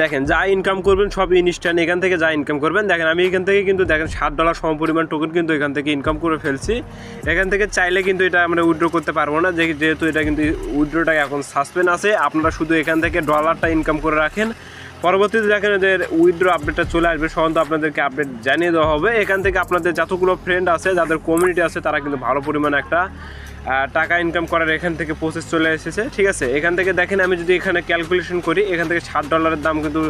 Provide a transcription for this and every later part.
দেখেন যা ইনকাম করবেন সব ইনস্ট্যান্ট, এখান থেকে যা ইনকাম করবেন। দেখেন আমি এখান থেকে কিন্তু দেখেন $7 সমপরিমাণ টোকেন কিন্তু এখান থেকে ইনকাম করে ফেলছি। এখান থেকে চাইলে কিন্তু এটা আমরা উইথড্র করতে পারবো না, যেহেতু এটা কিন্তু উইথড্রটা এখন সাসপেন্ড আছে। আপনারা শুধু এখান থেকে ডলারটা ইনকাম করে রাখেন, পরবর্তীতে দেখেন এদের উইথড্র আপডেটটা চলে আসবে, সাধারণত আপনাদেরকে আপডেট জানিয়ে দেওয়া হবে। এখান থেকে আপনাদের যতগুলো ফ্রেন্ড আছে, যাদের কমিউনিটি আছে, তারা কিন্তু ভালো পরিমাণে একটা টাকা ইনকাম করার এখান থেকে প্রসেস চলে এসেছে, ঠিক আছে। এখান থেকে দেখেন আমি যদি এখানে ক্যালকুলেশন করি, এখান থেকে $7 দাম কিন্তু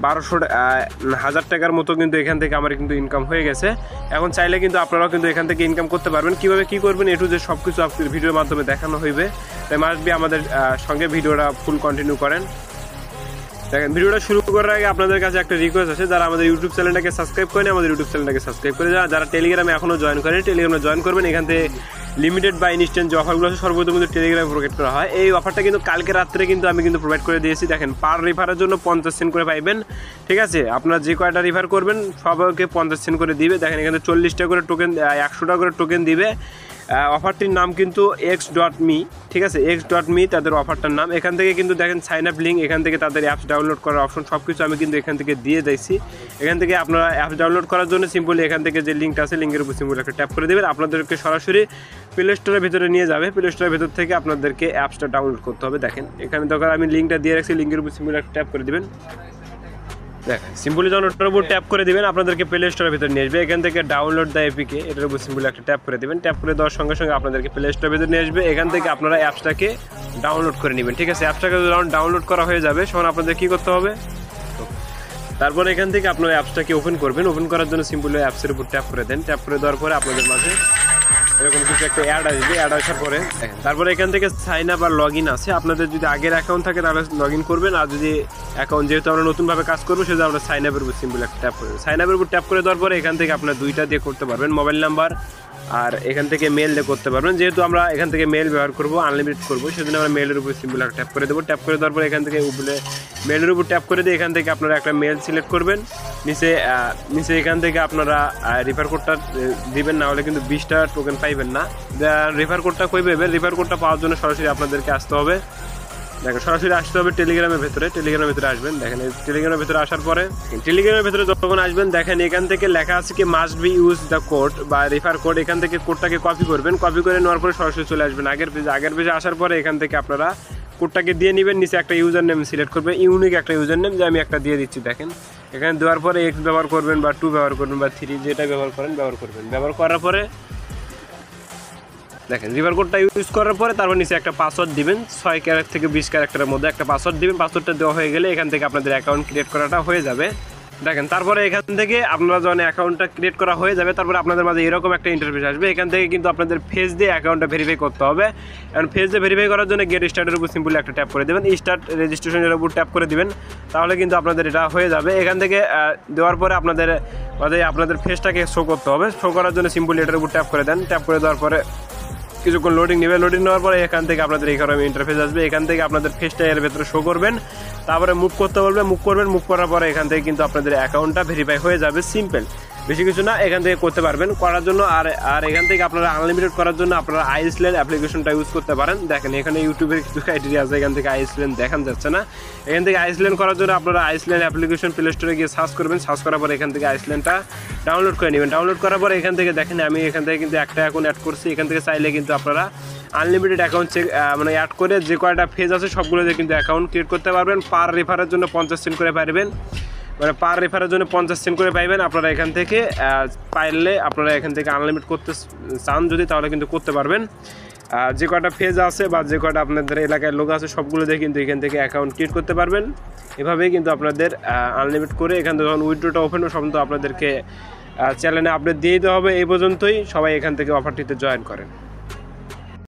1200 টাকার মতো কিন্তু এখান থেকে আমার কিন্তু ইনকাম হয়ে গেছে। এখন চাইলে কিন্তু আপনারাও কিন্তু এখান থেকে ইনকাম করতে পারবেন। কীভাবে কী করবেন এটু যে সব কিছু আপনাদের ভিডিওর মাধ্যমে দেখানো হইবে, তাই মাস্ট বি আমাদের সঙ্গে ভিডিওটা ফুল কন্টিনিউ করেন। দেখেন ভিডিওটা শুরু করার আগে আপনাদের কাছে একটা রিকোয়েস্ট আছে, যারা আমাদের ইউটিউব চ্যানেলটাকে সাবস্ক্রাইব করেন, আমাদের ইউটিউব চ্যানেলটাকে সাবস্ক্রাইব করে যারা টেলিগ্রামে এখনও জয়েন করেন, টেলিগ্রামে জয়েন করবেন। এখান থেকে লিমিটেড বা ইনস্ট্যান্ট যে অফারগুলো আছে সর্বপ্রথম কিন্তু টেলিগ্রামে প্রোভাইড করা হয়। এই অফারটা কিন্তু কালকে রাত্রে কিন্তু আমি কিন্তু প্রোভাইড করে দিয়েছি। দেখেন পার রিফারের জন্য 50 সেন্ট করে পাইবেন, ঠিক আছে। আপনারা যে কয়টা রিফার করবেন সবাইকে 50 সেন্ট করে দিবে। দেখেন এখানে 40টা করে টোকেন, 100 টাকা করে টোকেন দিবে। অফারটির নাম কিন্তু x.me, ঠিক আছে, x.me তাদের অফারটার নাম। এখান থেকে কিন্তু দেখেন সাইন আপ লিঙ্ক, এখান থেকে তাদের অ্যাপস ডাউনলোড করার অপশন সব কিছু আমি কিন্তু এখান থেকে দিয়ে দিয়েছি। এখান থেকে আপনারা অ্যাপস ডাউনলোড করার জন্য সিম্পলি এখান থেকে যে লিঙ্কটা আছে, লিঙ্কের উপর সিম্পলি একটা ট্যাপ করে দেবেন, আপনাদেরকে সরাসরি প্লে স্টোরের ভিতরে নিয়ে যাবে। প্লে স্টোরের ভিতর থেকে আপনাদেরকে অ্যাপসটা ডাউনলোড করতে হবে। দেখেন এখানে দরকার আমি লিঙ্কটা দিয়ে রাখছি, লিঙ্কের উপর সিম্পলি একটা ট্যাপ করে দেবেন। দেখেন সিম্পলি ডাউনলোডের উপর ট্যাপ করে দিবেন, আপনাদেরকে প্লে স্টোরের ভিতরে নিয়ে আসবে। এখান থেকে ডাউনলোড দ্য এপিকে, এটার উপর সিম্পলি একটা ট্যাপ করে দিবেন। ট্যাপ করে দেওয়ার সঙ্গে সঙ্গে আপনাদেরকে প্লে স্টোরের ভিতরে নিয়ে আসবে। এখান থেকে আপনারা অ্যাপসটাকে ডাউনলোড করে নেবেন, ঠিক আছে। অ্যাপসটাকে ডাউনলোড করা হয়ে যাবে, তখন আপনাদের কী করতে হবে, তারপরে এখান থেকে আপনারা অ্যাপসটাকে ওপেন করবেন। ওপেন করার জন্য সিম্পলি অ্যাপসের উপর ট্যাপ করে দেন। ট্যাপ করে দেওয়ার পরে আপনাদের মাঝে এরকম কিছু একটা অ্যাড আসবে। অ্যাড আসার পরে তারপরে এখান থেকে সাইন আপ আর লগ ইন আছে। আপনাদের যদি আগের অ্যাকাউন্ট থাকে তাহলে লগ ইন করবেন, আর যদি অ্যাকাউন্ট, যেহেতু আমরা নতুনভাবে কাজ করবো সেহেতু আমরা সাইন আপের উপর সিম্পল একটা ট্যাপ করবেন। সাইন আপের উপর ট্যাপ করে দেওয়ার পরে এখান থেকে আপনার দুইটা দিয়ে করতে পারবেন, মোবাইল নাম্বার আর এখান থেকে মেল দিয়ে করতে পারবেন। যেহেতু আমরা এখান থেকে মেল ব্যবহার করবো, আনলিমিটেড করবো, সেজন্য আমরা মেলের উপর সিম্পল একটা ট্যাপ করে দেবো। ট্যাপ করে দেওয়ার পরে এখান থেকে উপরে মেলের উপর ট্যাপ করে দিয়ে এখান থেকে আপনারা একটা মেল সিলেক্ট করবেন। নিচে এখান থেকে আপনারা রিফার কোডটা দিবেন, না হলে কিন্তু 20টা টোকেন পাইবেন না। রিফার কোডটা কই পাবেন? রিফার কোডটা পাওয়ার জন্য সরাসরি আপনাদেরকে আসতে হবে। দেখেন সরাসরি আসতে হবে টেলিগ্রামের ভেতরে। টেলিগ্রামের ভেতরে আসবেন। দেখেন টেলিগ্রামের ভেতরে আসার পরে টেলিগ্রামের ভেতরে যখন আসবেন, দেখেন এখান থেকে লেখা আছে কি must be use the code বা রিফার কোড। এখান থেকে কোডটাকে কপি করবেন। কপি করে নেওয়ার পরে সরাসরি চলে আসবেন আগের পেজে আসার পরে এখান থেকে আপনারা কোডটাকে দিয়ে নেবেন। নিচে একটা ইউজার নেম সিলেক্ট করবেন, ইউনিক একটা ইউজার নেম, যে আমি একটা দিয়ে দিচ্ছি। দেখেন এখানে দেওয়ার পরে X ব্যবহার করবেন বা 2 ব্যবহার করবেন বা 3, যেটা ব্যবহার করেন ব্যবহার করবেন। ব্যবহার করার পরে দেখেন রিফার কোডটা ইউজ করার পরে তারপর নিচে একটা পাসওয়ার্ড দিবেন, 6 ক্যারেক্টার থেকে 20 ক্যারেক্টারের মধ্যে একটা পাসওয়ার্ড দিবেন। পাসওয়ার্ডটা দেওয়া হয়ে গেলে এখান থেকে আপনাদের অ্যাকাউন্ট ক্রিয়েট করাটা হয়ে যাবে। দেখেন তারপরে এখান থেকে আপনারা যখন অ্যাকাউন্টটা ক্রিয়েট করা হয়ে যাবে, তারপরে আপনাদের মাঝে এরকম একটা ইন্টারফেস আসবে। এখান থেকে কিন্তু আপনাদের ফেস দিয়ে অ্যাকাউন্টটা ভেরিফাই করতে হবে। এখন ফেস দিয়ে ভেরিফাই করার জন্য গেট স্টার্টের উপর সিম্পলি একটা ট্যাপ করে দেবেন, স্টার্ট রেজিস্ট্রেশনের উপর ট্যাপ করে দিবেন, তাহলে কিন্তু আপনাদের এটা হয়ে যাবে। এখান থেকে দেওয়ার পরে আপনাদের ফেসটাকে শো করতে হবে। শো করার জন্য সিম্পলি এটার উপর ট্যাপ করে দেন। ট্যাপ করে দেওয়ার পরে কিছুক্ষণ লোডিং নেবে। লোডিং নেওয়ার পরে এখান থেকে আপনাদের এখানে ইন্টারফেস আসবে। এখান থেকে আপনাদের ফেসটা এর ভেতরে শো করবেন, তারপরে মুভ করতে বলবে, মুভ করবেন। মুভ করার পরে এখান থেকে কিন্তু আপনাদের অ্যাকাউন্টটা ভেরিফাই হয়ে যাবে। সিম্পল, বেশি কিছু না। এখান থেকে করতে পারবেন করার জন্য। আর এখান থেকে আপনারা আনলিমিটেড করার জন্য আপনারা আইসল্যান্ড অ্যাপ্লিকেশনটা ইউজ করতে পারেন। দেখেন এখানে ইউটিউবের কিছু ক্রাইটেরিয়া আছে, এখান থেকে আইসল্যান্ড দেখান যাচ্ছে না। এখান থেকে আইসল্যান্ড করার জন্য আপনারা আইসল্যান্ড অ্যাপ্লিকেশন প্লে স্টোরে গিয়ে সার্চ করবেন। সার্চ করার পরে এখান থেকে আইসল্যান্ডটা ডাউনলোড করে নেবেন। ডাউনলোড করার পরে এখান থেকে দেখেন আমি এখান থেকে কিন্তু একটা অ্যাকাউন্ট অ্যাড করছি। এখান থেকে চাইলে কিন্তু আপনারা আনলিমিটেড অ্যাকাউন্ট মানে অ্যাড করে যে কয়টা ফেজ আছে সবগুলোতে কিন্তু অ্যাকাউন্ট ক্রিয়েট করতে পারবেন। পার রেফারের জন্য 50 সেন্ট করে পারবেন, মানে পার রেফারের জন্য 50 সেন্ট করে পাইবেন। আপনারা এখান থেকে পাইলে আপনারা এখান থেকে আনলিমিটেড করতে চান যদি, তাহলে কিন্তু করতে পারবেন। যে কয়টা ফেজ আছে বা যে কয়টা আপনাদের এলাকায় লোক আছে সবগুলোতে কিন্তু এখান থেকে অ্যাকাউন্ট ক্রিয়েট করতে পারবেন। এভাবেই কিন্তু আপনাদের আনলিমিটেড করে এখান থেকে যখন উইথড্রটা ওপেন হবে সব আপনাদেরকে চ্যানেলে আপডেট দিয়ে দিতে হবে। এই পর্যন্তই, সবাই এখান থেকে অফারটিতে জয়েন করেন।